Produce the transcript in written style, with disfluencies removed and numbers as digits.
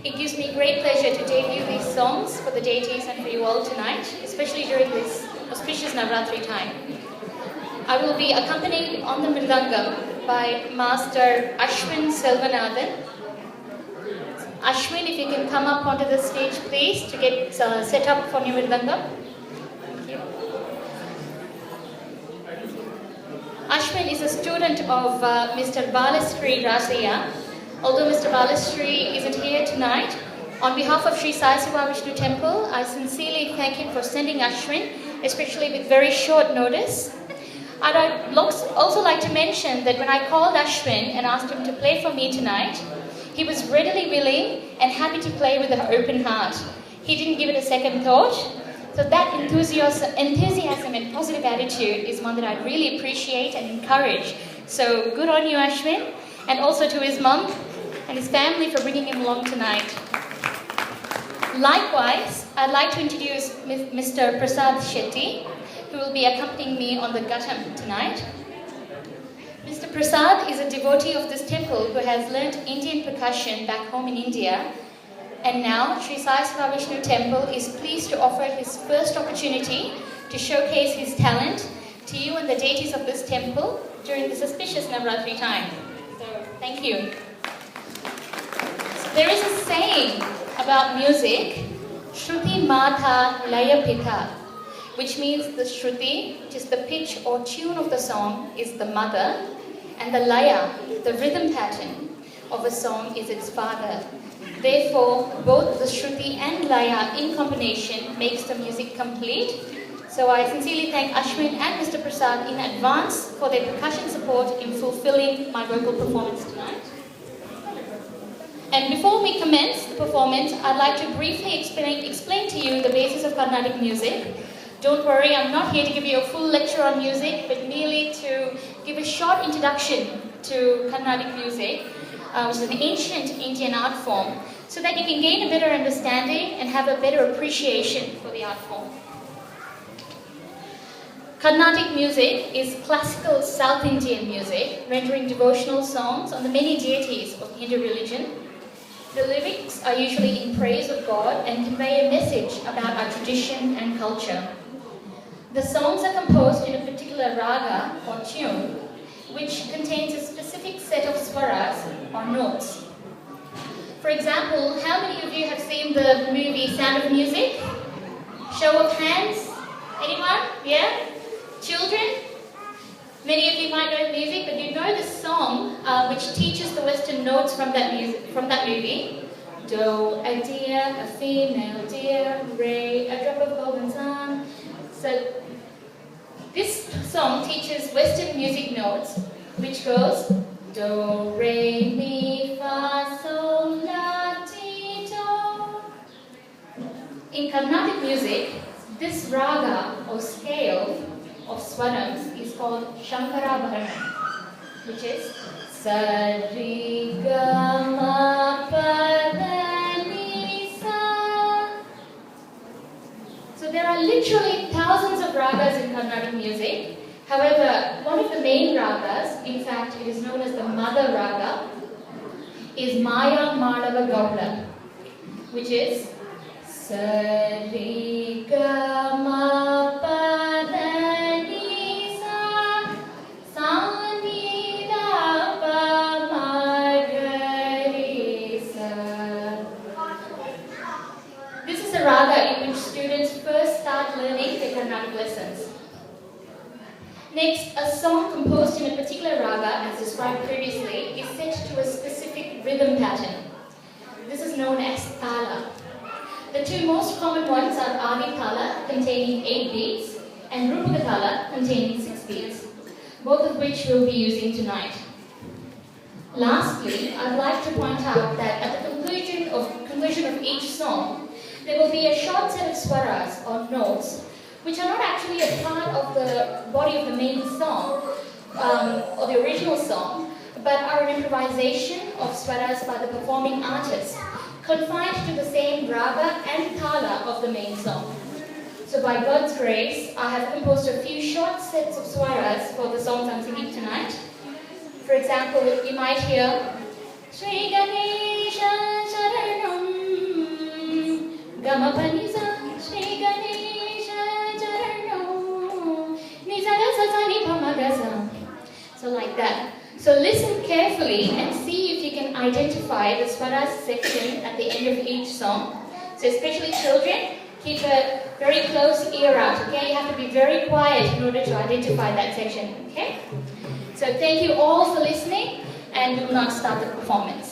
It gives me great pleasure to debut these songs for the deities and for you all tonight, especially during this auspicious Navratri time. I will be accompanied on the Mridangam by Master Ashwin Selvanathan. Ashwin, if you can come up onto the stage please to get set up for your Mridangam. Thank you. Ashwin is a student of Mr. Balastri Rasaya. Although Mr. Balastri isn't here tonight, on behalf of Sri Siva Vishnu Temple, I sincerely thank him for sending Ashwin, especially with very short notice. And I'd also like to mention that when I called Ashwin and asked him to play for me tonight, he was readily willing and happy to play with an open heart. He didn't give it a second thought. So that enthusiasm and positive attitude is one that I really appreciate and encourage. So good on you, Ashwin, and also to his mum and his family for bringing him along tonight. Likewise, I'd like to introduce Mr. Prasad Shetty, who will be accompanying me on the Ghatam tonight. Mr. Prasad is a devotee of this temple who has learnt Indian percussion back home in India, and now Sri Siva Vishnu Temple is pleased to offer his first opportunity to showcase his talent to you and the deities of this temple during this auspicious Navratri time. So, thank you. There is a saying about music, Shruti Mata Laya Pita, which means the Shruti, which is the pitch or tune of the song, is the mother, and the Laya, the rhythm pattern of a song, is its father. Therefore, both the Shruti and Laya in combination makes the music complete. So I sincerely thank Ashwin and Mr. Prasad in advance for their percussion support in fulfilling my vocal performance tonight. And before we commence the performance, I'd like to briefly explain to you the basis of Carnatic music. Don't worry, I'm not here to give you a full lecture on music, but merely to give a short introduction to Carnatic music, which is an ancient Indian art form, so that you can gain a better understanding and have a better appreciation for the art form. Carnatic music is classical South Indian music, rendering devotional songs on the many deities of Hindu religion. The lyrics are usually in praise of God and convey a message about our tradition and culture. The songs are composed in a particular raga or tune, which contains a specific set of swaras or notes. For example, how many of you have seen the movie Sound of Music? Show of hands? Anyone? Yeah? Children? Many of you might know music, but you know the song which teaches the Western notes from that movie. Do, a deer, a female deer, re, a drop of golden sun. So this song teaches Western music notes, which goes do, re, mi, fa, sol, la, ti, do. In Carnatic music, this raga or scale of swarams is called Shankara Bharanam, which is sa, ri, ga, ma, pa, da, ni, sa. So there are literally thousands of ragas in Carnatic music. However, one of the main ragas, in fact it is known as the mother raga, is Maya Madhava Gaula, which is sa, ri, ga, ma, pa, da, ni, sa, sa, ni, da, pa, ma, ga, ri, sa. This is a raga in which students first start learning their Carnatic lessons. Next, a song composed in a particular raga, as described previously, is set to a specific rhythm pattern. This is known as thala. The two most common ones are Adi Thala, containing 8 beats, and Rupaga Thala, containing 6 beats, both of which we'll be using tonight. Lastly, I'd like to point out that at the conclusion of each song, there will be a short set of swaras or notes, which are not actually a part of the body of the main song, or the original song, but are an improvisation of swaras by the performing artist, confined to the same raga and thala of the main song. So by God's grace, I have composed a few short sets of swaras for the songs I'm singing tonight. For example, you might hear Sri Ganesha Sharanam Gama pa ni sa Shri Ganesha Charano Ni sa ga sa sa ni pa ma ga sa. So like that. So listen carefully and see if you can identify the swaras section at the end of each song. So especially children, keep a very close ear out, okay? You have to be very quiet in order to identify that section, okay? So thank you all for listening, and we will now start the performance.